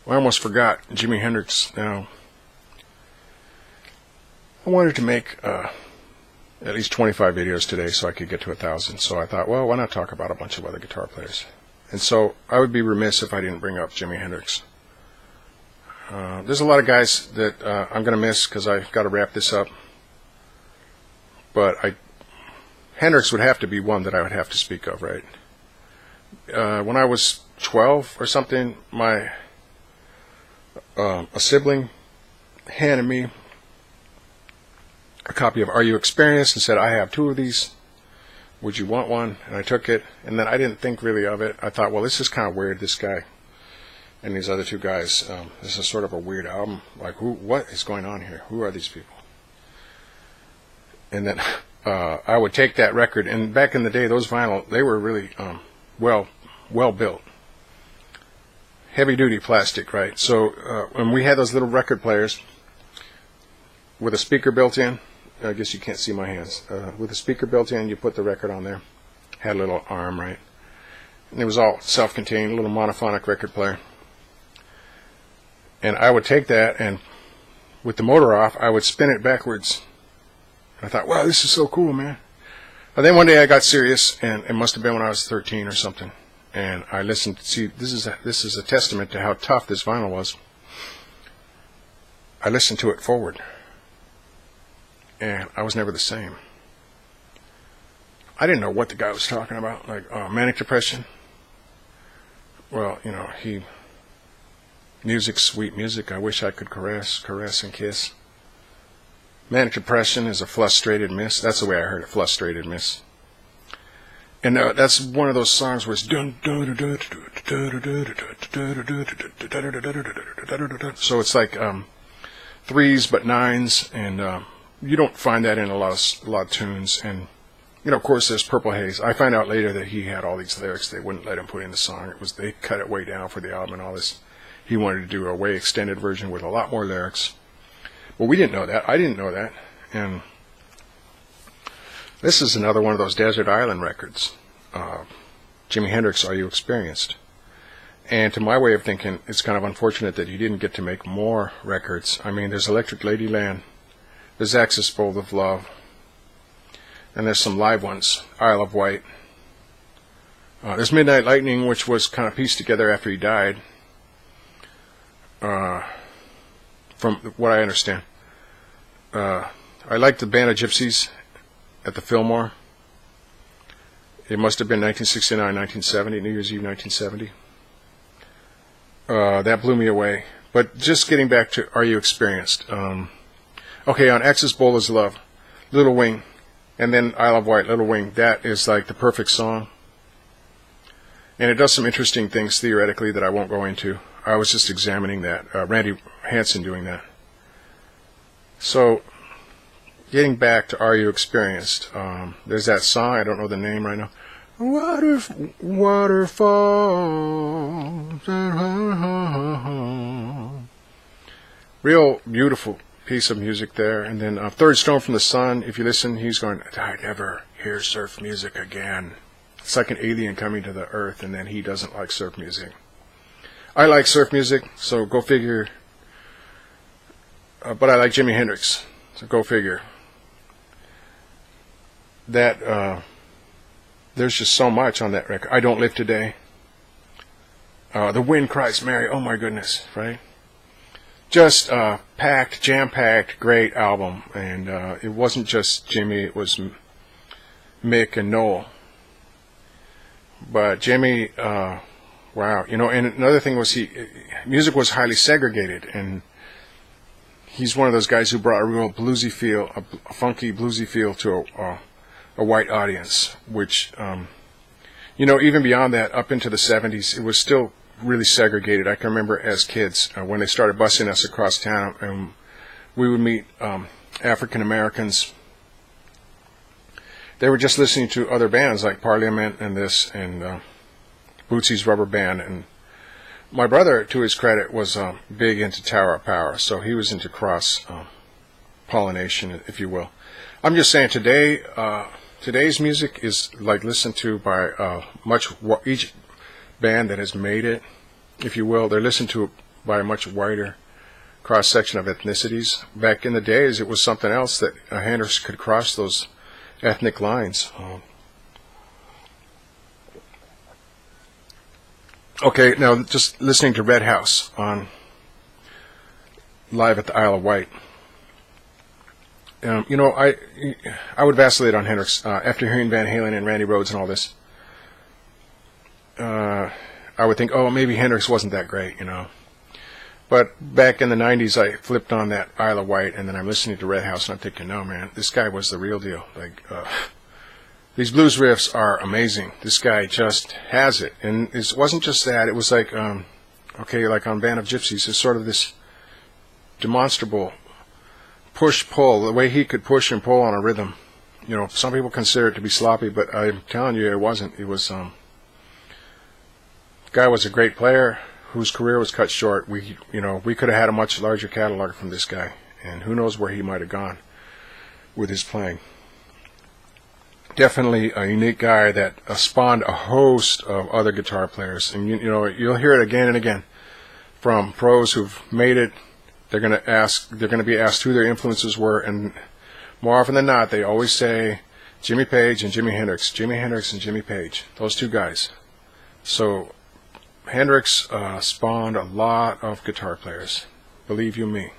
Well, I almost forgot Jimi Hendrix. Now, I wanted to make at least 25 videos today so I could get to 1,000. So I thought, well, why not talk about a bunch of other guitar players? And so I would be remiss if I didn't bring up Jimi Hendrix. There's a lot of guys that I'm going to miss because I've got to wrap this up. But Hendrix would have to be one that I would have to speak of, right? When I was 12 or something, a sibling handed me a copy of Are You Experienced and said, I have 2 of these. Would you want one? And I took it, and then I didn't think really of it. I thought, well, this is kind of weird, this guy and these other 2 guys. This is sort of a weird album. Like, what is going on here? Who are these people? And then I would take that record, and back in the day, those vinyl, they were really well built. Heavy-duty plastic, right? So when we had those little record players with a speaker built in, I guess you can't see my hands. With a speaker built in, you put the record on there. Had a little arm, right? And it was all self-contained, a little monophonic record player. And I would take that, and with the motor off, I would spin it backwards. I thought, wow, this is so cool, man. And then one day I got serious, and it must have been when I was 13 or something. And I listened. See, this is a testament to how tough this vinyl was. I listened to it forward, and I was never the same. I didn't know what the guy was talking about, like manic depression. Well, you know, music, sweet music. I wish I could caress and kiss. Manic depression is a frustrated miss. That's the way I heard it, frustrated miss. And that's one of those songs where it's dun dun dun dun. So it's like 3s but 9s, and you don't find that in a lot of tunes. And you know, of course, there's Purple Haze. I find out later that he had all these lyrics they wouldn't let him put in the song. They cut it way down for the album and all this. He wanted to do a way extended version with a lot more lyrics. Well, we didn't know that. I didn't know that. And this is another one of those desert island records. Jimi Hendrix, Are You Experienced? And to my way of thinking, it's kind of unfortunate that he didn't get to make more records. I mean, there's Electric Ladyland, there's Axis Bowl of Love, and there's some live ones, Isle of Wight. There's Midnight Lightning, which was kind of pieced together after he died, from what I understand. I liked the Band of Gypsies at the Fillmore. It must have been 1969, 1970, New Year's Eve 1970. That blew me away. But just getting back to Are You Experienced? Okay, on Axis Bowl is Love, Little Wing, and then Isle of Wight, Little Wing. That is like the perfect song. And it does some interesting things theoretically that I won't go into. I was just examining that. Randy Hansen doing that. So, getting back to Are You Experienced? There's that song, I don't know the name right now. Waterfall. Real beautiful piece of music there. And then Third Stone from the Sun, if you listen, he's going, I'd never hear surf music again. It's like an alien coming to the earth, and then he doesn't like surf music. I like surf music, so go figure. But I like Jimi Hendrix, so go figure. That there's just so much on that record. I Don't Live Today. The Wind Cries Mary. Oh my goodness, right? Just packed, jam-packed, great album. And it wasn't just Jimmy, it was Mick and Noel. But Jimmy, wow, you know, and another thing was music was highly segregated, and he's one of those guys who brought a real bluesy feel, a funky bluesy feel to a white audience, which, you know, even beyond that, up into the 70s, it was still really segregated. I can remember as kids, when they started busing us across town, and we would meet African Americans. They were just listening to other bands like Parliament and this, and Bootsy's Rubber Band. And my brother, to his credit, was big into Tower of Power, so he was into cross pollination, if you will. I'm just saying today's music is like listened to by each band that has made it, if you will. They're listened to by a much wider cross-section of ethnicities. Back in the days, it was something else that Hendrix could cross those ethnic lines. Okay, now just listening to Red House on live at the Isle of Wight. You know, I would vacillate on Hendrix after hearing Van Halen and Randy Rhoads and all this. I would think, oh, maybe Hendrix wasn't that great, you know. But back in the 90s, I flipped on that Isle of Wight, and then I'm listening to Red House, and I'm thinking, no, man, this guy was the real deal. Like, these blues riffs are amazing. This guy just has it. And it wasn't just that. It was like, okay, like on Band of Gypsies, it's sort of this demonstrable push-pull, the way he could push and pull on a rhythm. You know, some people consider it to be sloppy, but I'm telling you, it wasn't. It was, guy was a great player whose career was cut short. We could have had a much larger catalog from this guy, and who knows where he might have gone with his playing. Definitely a unique guy that spawned a host of other guitar players, and you know, you'll hear it again and again from pros who've made it. They're going to be asked who their influences were, and more often than not, they always say Jimmy Page and Jimi Hendrix, Jimi Hendrix and Jimmy Page, those two guys. So Hendrix spawned a lot of guitar players, believe you me.